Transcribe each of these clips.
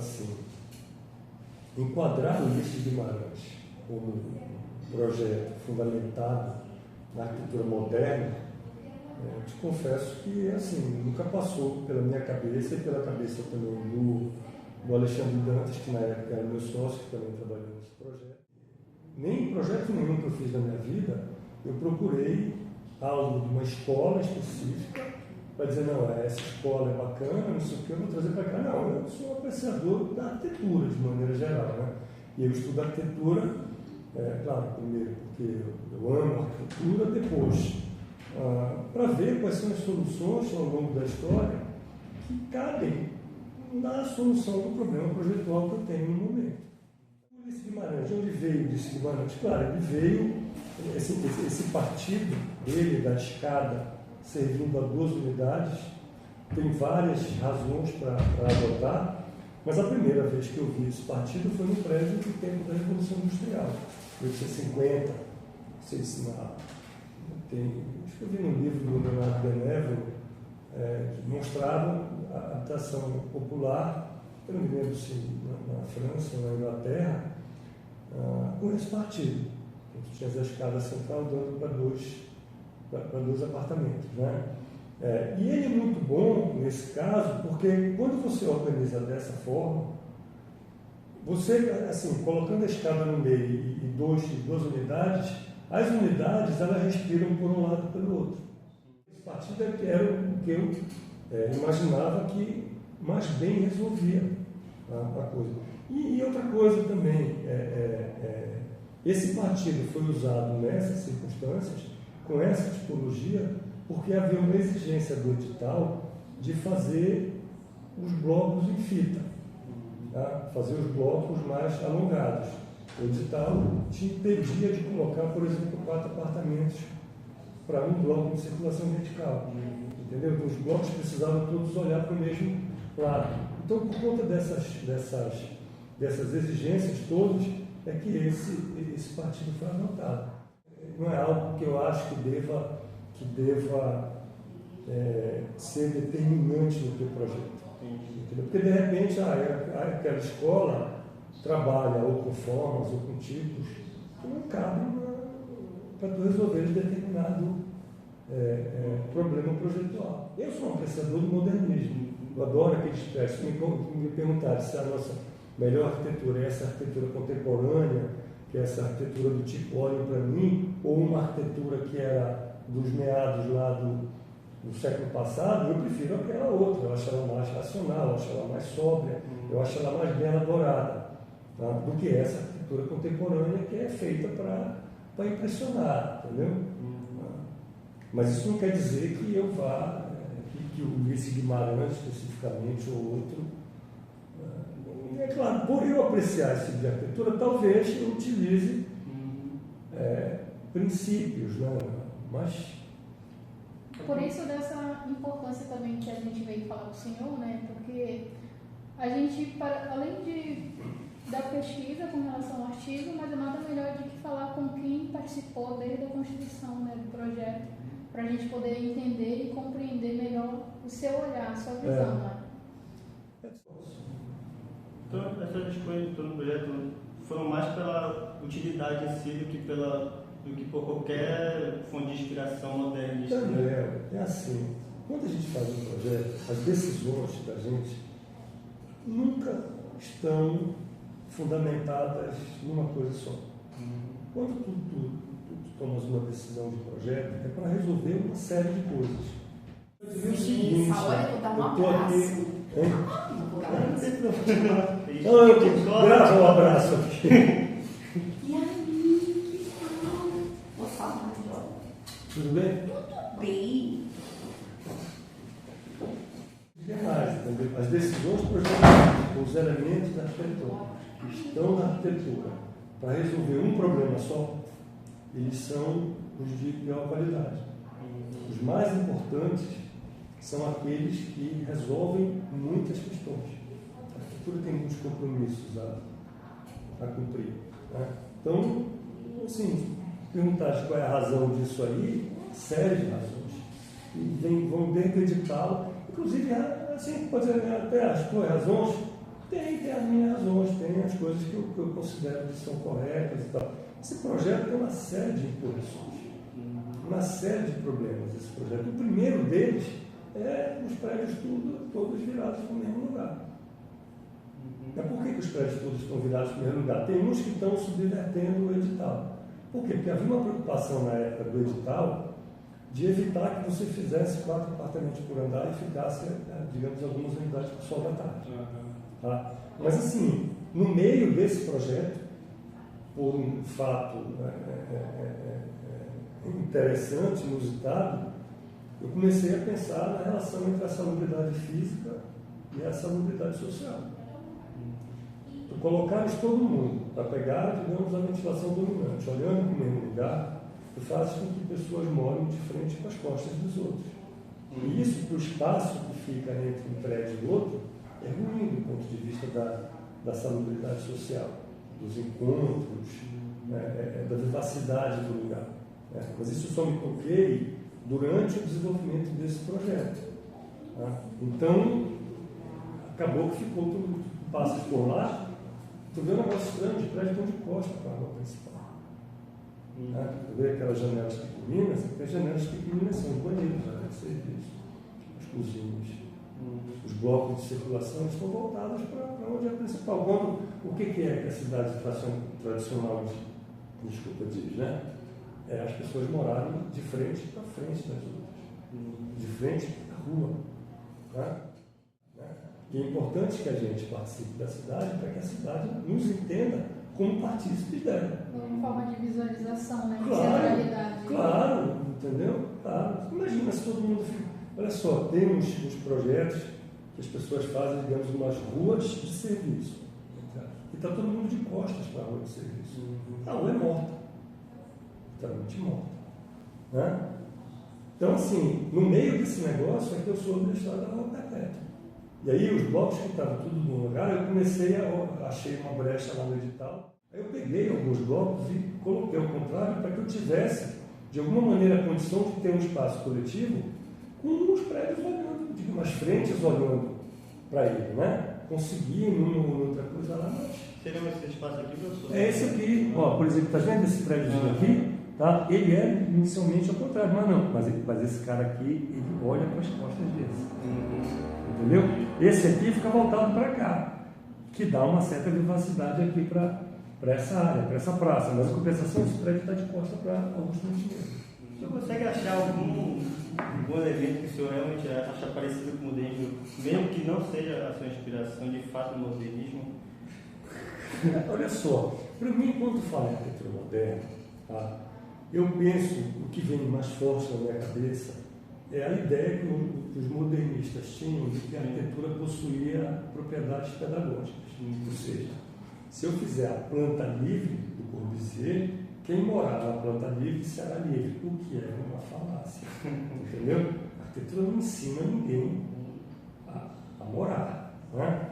assim, enquadrar o Ulisses Guimarães como um projeto fundamentado na arquitetura moderna, eu te confesso que assim, nunca passou pela minha cabeça e pela cabeça também do Alexandre Dantas, que na época era meu sócio, que também trabalhou nesse projeto. Nem projeto nenhum que eu fiz na minha vida, eu procurei algo de uma escola específica para dizer, não, essa escola é bacana, não sei o que, eu vou trazer para cá. Não, eu sou um apreciador da arquitetura, de maneira geral, né? E eu estudo arquitetura, claro, primeiro porque eu amo arquitetura, depois para ver quais são as soluções ao longo da história que cabem na solução do problema projetual que eu tenho no momento. Ulisses Guimarães, de onde veio Ulisses Guimarães? Claro, ele veio, esse partido dele, da escada, servindo a 2 unidades, tem várias razões para adotar, mas a primeira vez que eu vi esse partido foi no prédio do tempo da Revolução Industrial, 1850, não sei se acho que eu vi num livro do Leonardo Benévolo, que mostrava a habitação popular, eu não me lembro se na França ou na Inglaterra, com esse partido. Tu tinha a escada central dando para dois apartamentos, né? E ele é muito bom nesse caso, porque quando você organiza dessa forma, você, assim, colocando a escada no meio e duas unidades, as unidades elas respiram por um lado e pelo outro. Esse partido era o que eu imaginava que mais bem resolvia a coisa. E outra coisa também, esse partido foi usado nessas circunstâncias, com essa tipologia, porque havia uma exigência do edital de fazer os blocos em fita, tá? Fazer os blocos mais alongados. O edital te impedia de colocar, por exemplo, 4 apartamentos para um bloco de circulação vertical. Entendeu? Então, os blocos precisavam todos olhar para o mesmo lado. Então, por conta dessas exigências todas, é que esse partido foi adotado. Não é algo que eu acho que deva ser determinante no teu projeto. Entendeu? Porque, de repente, aquela escola trabalha ou com formas ou com tipos que não cabem para tu resolver um determinado problema projetual. Eu sou um apreciador do modernismo. Eu adoro aqueles textos. Me perguntaram se a nossa melhor arquitetura é essa arquitetura contemporânea, que é essa arquitetura do tipo olhem para mim, ou uma arquitetura que era dos meados lá do século passado. Eu prefiro aquela outra. Eu acho ela mais racional, eu acho ela mais sóbria, eu acho ela mais bem elaborada, tá? Do que essa arquitetura contemporânea que é feita para impressionar, entendeu? Mas isso não quer dizer que eu vá, que o Ulisses Guimarães especificamente ou outro. É claro, por eu apreciar esse tipo de arquitetura, talvez eu utilize princípios, né? Mas por isso dessa importância também que a gente veio falar com o senhor, né? Porque a gente, além da pesquisa com relação ao artigo, mas nada melhor do que falar com quem participou desde a constituição, né, do projeto, para a gente poder entender e compreender melhor o seu olhar, a sua visão, né? Então, essas escolhas do projeto foram mais pela utilidade em si do que por qualquer fonte de inspiração modernista. É assim, quando a gente faz um projeto, as decisões da gente nunca estão fundamentadas numa coisa só. Quando tu tomas uma decisão de projeto, é para resolver uma série de coisas. Eu estou aqui. Eu gravo um abraço aqui. E aí, posso falar, João? Tudo bem? Tudo bem. Entendeu? As decisões projetuais, os elementos da arquitetura que estão na arquitetura para resolver um problema só, eles são os de pior qualidade. Os mais importantes são aqueles que resolvem muitas questões. A arquitetura tem muitos compromissos a cumprir, né? Então, assim, perguntar qual é a razão disso aí, série de razões. E vão dentro do edital, inclusive, assim, pode dizer, até as tuas razões Tem as minhas razões, tem as coisas que eu considero que são corretas e tal. Esse projeto tem uma série de imposições, uma série de problemas. Esse projeto. O primeiro deles é os prédios todos virados para o mesmo lugar. Mas por que os prédios todos estão virados para o mesmo lugar? Tem uns que estão subvertendo o edital. Por quê? Porque havia uma preocupação na época do edital de evitar que você fizesse 4 apartamentos por andar e ficasse, digamos, algumas unidades por sol da tarde. Tá? Mas assim, no meio desse projeto, por um fato interessante, inusitado, eu comecei a pensar na relação entre a salubridade física e a salubridade social. Tu colocares todo mundo para pegar, digamos, a ventilação dominante, olhando para o mesmo lugar, tu fazes com que pessoas morem de frente para as costas dos outros. E isso, para o espaço que fica entre um prédio e outro, é ruim do ponto de vista da salubridade social, dos encontros, da vivacidade do lugar. Mas isso só me toquei durante o desenvolvimento desse projeto. Tá? Então, acabou que ficou tudo, passas por lá, tu vê um negócio estranho, os prédios estão de costa para a rua principal. Tu vê aquelas janelas pequeninas, as janelas pequeninas são os banheiros, de serviço, as cozinhas. Os blocos de circulação estão voltados para onde é a principal. O que é que a cidade tradicional diz, né? As pessoas morarem de frente para frente das outras, de frente para a rua. Né? E é importante que a gente participe da cidade para que a cidade nos entenda como partícipes dela. Uma forma de visualização, né? De Claro, centralidade. claro, entendeu? Claro. Imagina se todo mundo fica. Olha só, tem uns projetos que as pessoas fazem, digamos, umas ruas de serviço. E está todo mundo de costas para a rua de serviço. A rua é morta. Totalmente morta. Né? Então, assim, no meio desse negócio é que eu soube a história da rua perpétua. E aí, os blocos que estavam tudo no lugar, eu comecei achei uma brecha lá no edital. Aí eu peguei alguns blocos e coloquei ao contrário para que eu tivesse, de alguma maneira, a condição de ter um espaço coletivo com os prédios olhando, digo, umas frentes olhando para ele, né? Consegui uma ou outra coisa lá, mas... Seria esse espaço aqui, professor? É esse aqui, ó, por exemplo, está vendo esse prédiozinho aqui? Tá? Ele é inicialmente ao contrário, mas não. Mas esse cara aqui, ele olha para as costas desse. Entendeu? Esse aqui fica voltado para cá, que dá uma certa vivacidade aqui para essa área, para essa praça. Mas a compensação, esse prédio está de costa para Augusto Montenegro. O senhor consegue achar algum elemento que o senhor realmente acha parecido com o modernismo, mesmo que não seja a sua inspiração de fato no modernismo? Olha só, para mim, quando falo em arquitetura moderna, tá, eu penso, o que vem mais forte na minha cabeça é a ideia que os modernistas tinham de que a arquitetura possuía propriedades pedagógicas. Ou seja, se eu fizer a planta livre do Corbusier, quem morar na planta livre será livre, o que é uma falácia. Entendeu? A arquitetura não ensina ninguém a morar. Né?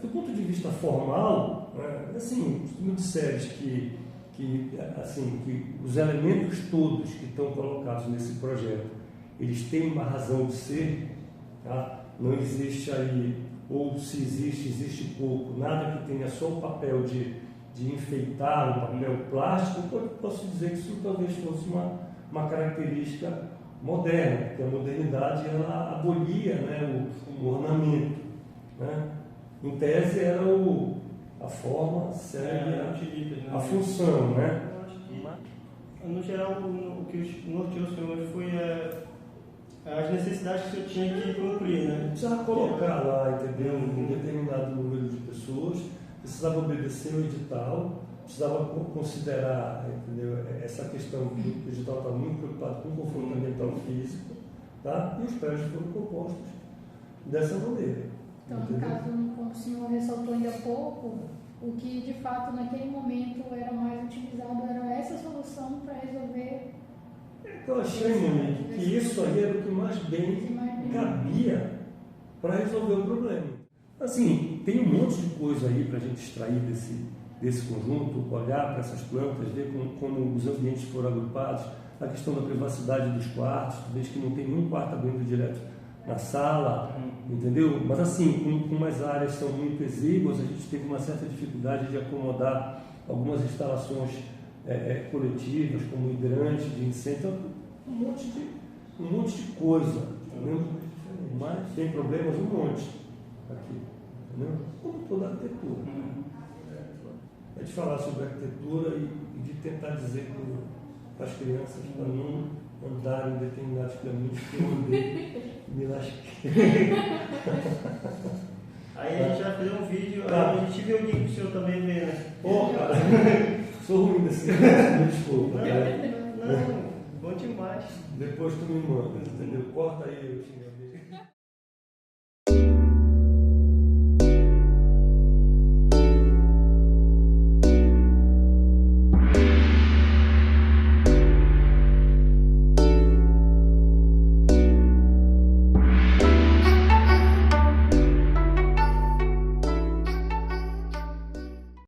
Do ponto de vista formal, assim, se tu me disseres que os elementos todos que estão colocados nesse projeto, eles têm uma razão de ser, tá? Não existe aí, ou se existe pouco, nada que tenha só o papel de enfeitar, um papel plástico, então eu posso dizer que isso talvez fosse uma característica moderna, porque a modernidade ela abolia, né, o ornamento. Né? Em tese era a forma, segue a função, né? Eu acho que, no geral, o que norteou o senhor foi as necessidades que o senhor tinha que cumprir, né? Precisava colocar lá, entendeu? Um determinado número de pessoas, precisava obedecer o edital, precisava considerar, entendeu? Essa questão que o edital está muito preocupado com o conforto ambiental físico, tá? E os prédios foram compostos dessa maneira. Então, no caso, como o senhor ressaltou ainda há pouco, o que de fato naquele momento era mais utilizado era essa solução para resolver. Eu achei, Monique, que isso aí era o que mais bem cabia para resolver o problema. Assim, tem um monte de coisa aí para a gente extrair desse conjunto, olhar para essas plantas, ver como os ambientes foram agrupados, a questão da privacidade dos quartos, desde que não tem nenhum quarto abrindo direto na sala, entendeu? Mas assim, como as áreas são muito exíguas, a gente teve uma certa dificuldade de acomodar algumas instalações coletivas, como hidrantes de incêndio, então, um monte de coisa, entendeu? Mas tem problemas um monte aqui, entendeu? Como toda arquitetura. É de falar sobre arquitetura e de tentar dizer para as crianças para não andarem em determinados caminhos que eu andei me lasquei. Aí a gente vai fazer um vídeo, aí a gente viu o link pro senhor também ver, né? Pô, cara, sou ruim desse negócio, me desculpa. Não, bom demais. Depois tu me manda, entendeu? Corta aí o xingamento.